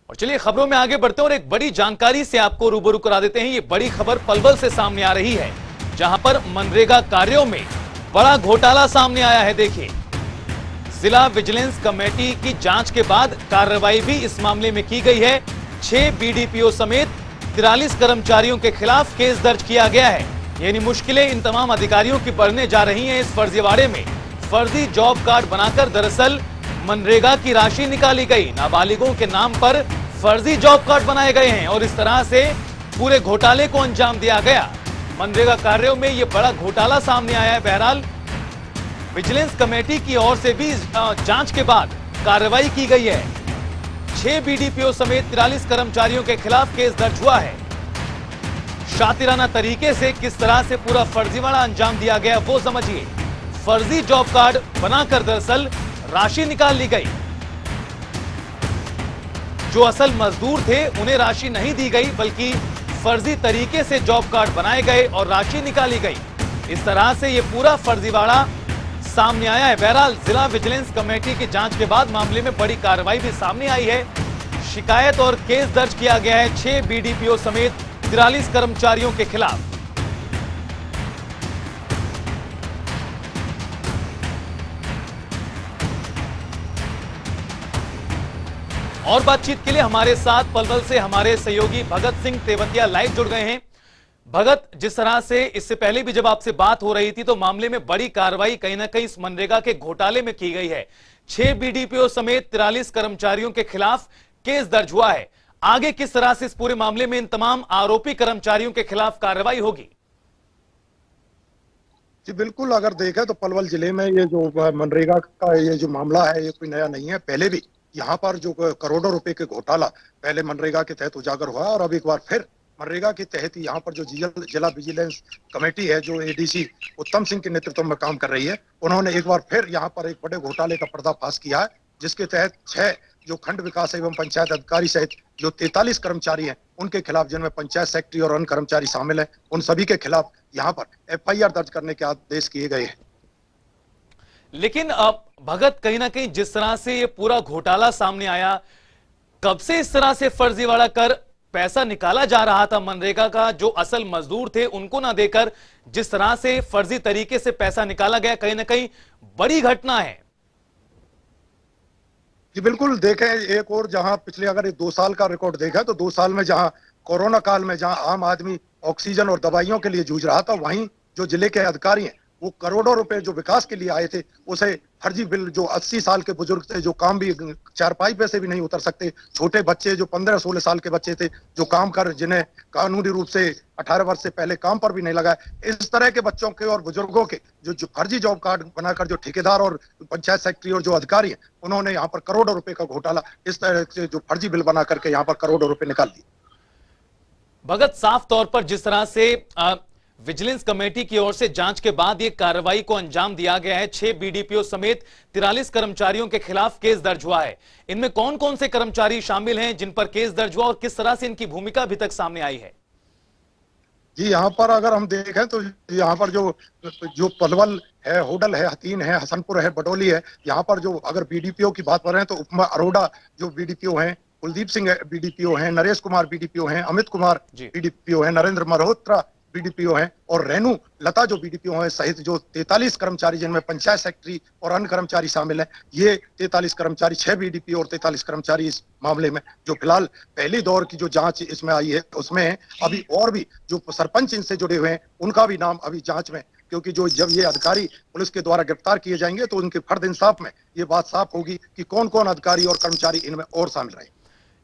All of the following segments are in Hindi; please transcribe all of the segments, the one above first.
और चलिए खबरों में आगे बढ़ते हैं और एक बड़ी जानकारी से आपको रूबरू करा देते हैं। ये बड़ी खबर पलवल से सामने आ रही है, जहां पर मनरेगा कार्यों में बड़ा घोटाला सामने आया है। देखिए, जिला विजिलेंस कमेटी की जांच के बाद कार्रवाई भी इस मामले में की गई है। 6 बीडीपीओ समेत 43 कर्मचारियों के खिलाफ केस दर्ज किया गया है। यानी मुश्किलें इन तमाम अधिकारियों की बढ़ने जा रही हैं। इस फर्जीवाड़े में फर्जी जॉब कार्ड बनाकर दरअसल मनरेगा की राशि निकाली गई, नाबालिगों के नाम पर फर्जी जॉब कार्ड बनाए गए हैं और इस तरह से पूरे घोटाले को अंजाम दिया गया। मनरेगा कार्यों में यह बड़ा घोटाला सामने आया है। बहरहाल विजिलेंस कमेटी की ओर से भी जांच के बाद कार्रवाई की गई है। 6 बीडीपीओ समेत 43 कर्मचारियों के खिलाफ केस दर्ज हुआ है। शातिराना तरीके से किस तरह से पूरा फर्जीवाड़ा अंजाम दिया गया वो समझिए। फर्जी जॉब कार्ड बनाकर दरअसल राशि निकाल ली गई। जो असल मजदूर थे उन्हें राशि नहीं दी गई, बल्कि फर्जी तरीके से जॉब कार्ड बनाए गए और राशि निकाली गई। इस तरह से यह पूरा फर्जीवाड़ा सामने आया है। बहरहाल जिला विजिलेंस कमेटी की जांच के बाद मामले में बड़ी कार्रवाई भी सामने आई है। शिकायत और केस दर्ज किया गया है 6 बीडीपीओ समेत 43 कर्मचारियों के खिलाफ। और बातचीत के लिए हमारे साथ पलवल से हमारे सहयोगी भगत सिंह तेवतिया लाइव जुड़ गए हैं। भगत, जिस तरह से इससे पहले भी जब आपसे बात हो रही थी तो मामले में बड़ी कार्रवाई कहीं ना कहीं इस मनरेगा के घोटाले में की गई है। 6 बीडीपीओ समेत 43 कर्मचारियों के खिलाफ केस दर्ज हुआ है। आगे किस तरह से इस पूरे मामले में इन तमाम आरोपी कर्मचारियों के खिलाफ कार्रवाई होगी? जी बिल्कुल, अगर देखें तो पलवल जिले में ये जो मनरेगा का ये जो मामला है ये कोई नया नहीं है। पहले भी यहाँ पर जो करोड़ों रुपए के घोटाला पहले मनरेगा के तहत उजागर हुआ और अब एक बार फिर मनरेगा के तहत यहाँ पर जो जिला विजिलेंस कमेटी है जो एडीसी उत्तम सिंह के नेतृत्व में काम कर रही है, उन्होंने एक बार फिर यहाँ पर एक बड़े घोटाले का पर्दाफाश किया है, जिसके तहत 6 जो खंड विकास एवं पंचायत अधिकारी सहित जो 43 कर्मचारी हैं उनके खिलाफ, जिनमें पंचायत सेक्रेटरी और अन्य कर्मचारी शामिल हैं, उन सभी के खिलाफ यहाँ पर एफआईआर दर्ज करने के आदेश किए गए हैं। लेकिन अब भगत, कहीं ना कहीं जिस तरह से ये पूरा घोटाला सामने आया, कब से इस तरह से फर्जीवाड़ा कर पैसा निकाला जा रहा था मनरेगा का? जो असल मजदूर थे उनको ना देकर जिस तरह से फर्जी तरीके से पैसा निकाला गया, कहीं ना कहीं बड़ी घटना है। जी बिल्कुल, देखें एक और जहां पिछले अगर 2 साल का रिकॉर्ड देखा तो 2 साल में जहां कोरोना काल में जहां आम आदमी ऑक्सीजन और दवाइयों के लिए जूझ रहा था, वहीं जो जिले के अधिकारी हैं वो करोड़ों रुपए जो विकास के लिए आए थे उसे फर्जी बिल, जो 80 साल के बुजुर्ग थे जो काम भी चारपाई पे से भी नहीं उतर सकते, छोटे बच्चे जो 15-16 साल के बच्चे थे जो काम कर, जिन्हें कानूनी रूप से 18 वर्ष से पहले काम पर भी नहीं लगा, इस तरह के बच्चों के और बुजुर्गों के जो फर्जी जॉब कार्ड बनाकर जो ठेकेदार और पंचायत सेक्रेटरी और जो अधिकारी हैं उन्होंने यहाँ पर करोड़ों रुपए का घोटाला इस तरह से जो फर्जी बिल बना करके यहाँ पर करोड़ों रुपए निकाल दिए। भगत, साफ तौर पर जिस तरह से विजिलेंस कमेटी की ओर से जांच के बाद ये कार्रवाई को अंजाम दिया गया है, 6 बीडीपीओ समेत 43 कर्मचारियों के खिलाफ केस दर्ज हुआ है। इनमें कौन कौन से कर्मचारी शामिल हैं जिन पर केस दर्ज हुआ और किस तरह से इनकी भूमिका अभी तक सामने आई है? जी यहाँ पर अगर हम देखें तो यहाँ पर जो पलवल है, होडल है, हतीन है, हसनपुर है, बडोली है, यहाँ पर जो अगर बीडीपीओ की बात कर रहे हैं तो उपमा अरोड़ा जो बीडीपीओ हैं, कुलदीप सिंह बीडीपीओ हैं, नरेश कुमार बीडीपीओ हैं, अमित कुमार बीडीपीओ हैं, नरेंद्र मल्होत्रा बीडीपीओ हैं और रेणु लता जो बीडीपीओ हैं सहित जो 43 कर्मचारी, जिनमें पंचायत सेक्रेटरी और अन्य कर्मचारी शामिल हैं, ये 43 कर्मचारी, 6 बीडीपीओ और 43 कर्मचारी इस मामले में जो फिलहाल पहली दौर की जो जांच इसमें आई है उसमें है। अभी और भी जो सरपंच इनसे जुड़े हुए हैं उनका भी नाम अभी जांच में, क्योंकि जो जब ये अधिकारी पुलिस के द्वारा गिरफ्तार किए जाएंगे तो उनके फर्द इंसाफ में ये बात साफ होगी कि कौन कौन अधिकारी और कर्मचारी इनमें और शामिल रहे।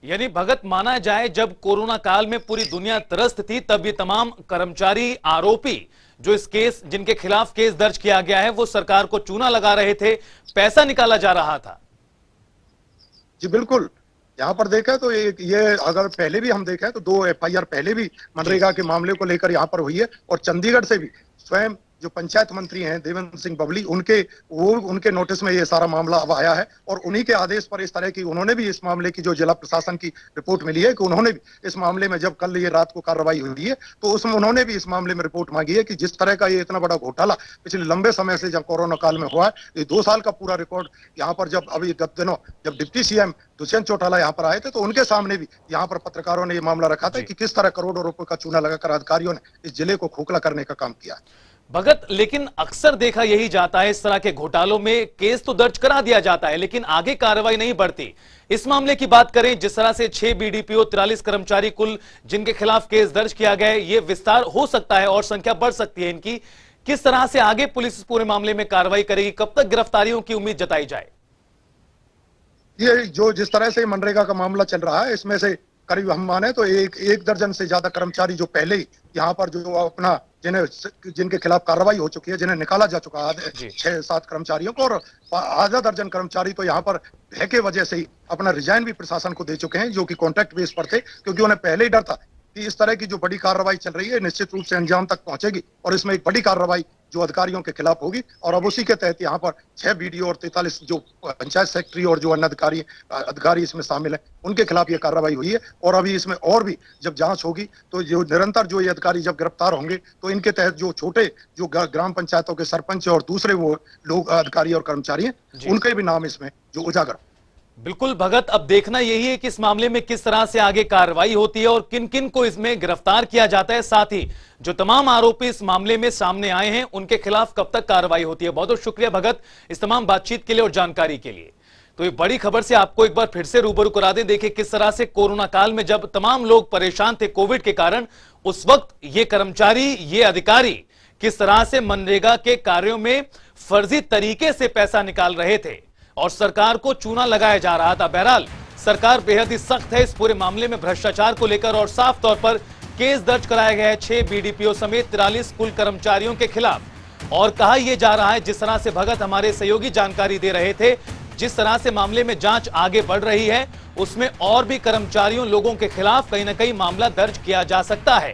यानी भगत, माना जाए जब कोरोना काल में पूरी दुनिया त्रस्त थी तब ये तमाम कर्मचारी आरोपी जो इस केस, जिनके खिलाफ केस दर्ज किया गया है, वो सरकार को चूना लगा रहे थे, पैसा निकाला जा रहा था। जी बिल्कुल, यहाँ पर देखा तो ये अगर पहले भी हम देखें तो 2 एफआईआर पहले भी मनरेगा के मामले को लेकर यहाँ पर हुई है और चंडीगढ़ से भी स्वयं जो पंचायत मंत्री हैं देवेंद्र सिंह बबली, उनके नोटिस में ये सारा मामला अब आया है और उन्हीं के आदेश पर इस तरह की उन्होंने भी इस मामले की जो जिला प्रशासन की रिपोर्ट मिली है कि उन्होंने भी इस मामले में जब कल ये रात को कार्रवाई हुई है तो उसमें उन्होंने भी इस मामले में रिपोर्ट मांगी है कि जिस तरह का ये इतना बड़ा घोटाला पिछले लंबे समय से जब कोरोना काल में हुआ है, ये 2 साल का पूरा रिकॉर्ड यहाँ पर जब अभी गत दिनों जब डिप्टी सीएम दुष्यंत चौटाला यहाँ पर आए थे तो उनके सामने भी यहाँ पर पत्रकारों ने ये मामला रखा था कि किस तरह करोड़ों रुपए का चूना लगाकर अधिकारियों ने इस जिले को खोखला करने का काम किया। भगत, लेकिन अक्सर देखा यही जाता है इस तरह के घोटालों में केस तो दर्ज करा दिया जाता है लेकिन आगे कार्रवाई नहीं बढ़ती। इस मामले की बात करें, जिस तरह से 6 बीडीपीओ 43 कर्मचारी कुल जिनके खिलाफ केस दर्ज किया गया है, ये विस्तार हो सकता है और संख्या बढ़ सकती है इनकी। किस तरह से आगे पुलिस इस पूरे मामले में कार्रवाई करेगी, कब तक गिरफ्तारियों की उम्मीद जताई जाए? ये जो जिस तरह से मनरेगा का मामला चल रहा है इसमें से करीब हम माने तो एक दर्जन से ज्यादा कर्मचारी जो पहले ही यहाँ पर जो अपना जिनके खिलाफ कार्रवाई हो चुकी है, जिन्हें निकाला जा चुका है 6-7 कर्मचारियों को, और आधा दर्जन कर्मचारी तो यहाँ पर भय के वजह से ही अपना रिजाइन भी प्रशासन को दे चुके हैं, जो कि कॉन्ट्रैक्ट बेस पर थे, क्योंकि उन्हें पहले ही डर था कि इस तरह की जो बड़ी कार्रवाई चल रही है निश्चित रूप से अंजाम तक पहुंचेगी और इसमें एक बड़ी कार्रवाई जो अधिकारियों के खिलाफ होगी। और अब उसी के तहत यहाँ पर 6 बीडीओ और 43 जो पंचायत सेक्रेटरी और जो अन्य अधिकारी इसमें शामिल है उनके खिलाफ ये कार्रवाई हुई है। और अभी इसमें और भी जब जांच होगी तो जो निरंतर जो ये अधिकारी जब गिरफ्तार होंगे तो इनके तहत जो छोटे जो ग्राम पंचायतों के सरपंच और दूसरे वो लोग अधिकारी और कर्मचारी हैं उनके भी नाम इसमें जो उजागर। बिल्कुल भगत, अब देखना यही है कि इस मामले में किस तरह से आगे कार्रवाई होती है और किन किन को इसमें गिरफ्तार किया जाता है, साथ ही जो तमाम आरोपी इस मामले में सामने आए हैं उनके खिलाफ कब तक कार्रवाई होती है। बहुत बहुत शुक्रिया भगत इस तमाम बातचीत के लिए और जानकारी के लिए। तो ये बड़ी खबर से आपको एक बार फिर से रूबरू करा दें। देखिए किस तरह से कोरोना काल में जब तमाम लोग परेशान थे कोविड के कारण, उस वक्त ये कर्मचारी, ये अधिकारी किस तरह से मनरेगा के कार्यों में फर्जी तरीके से पैसा निकाल रहे थे और सरकार को चूना लगाया जा रहा था। बहरहाल सरकार बेहद ही सख्त है इस पूरे मामले में भ्रष्टाचार को लेकर और साफ तौर पर केस दर्ज कराया गया है 6 बीडीपीओ समेत 43 कुल कर्मचारियों के खिलाफ। और कहा यह जा रहा है, जिस तरह से भगत हमारे सहयोगी जानकारी दे रहे थे, जिस तरह से मामले में जांच आगे बढ़ रही है उसमें और भी कर्मचारियों लोगों के खिलाफ कहीं ना कहीं मामला दर्ज किया जा सकता है।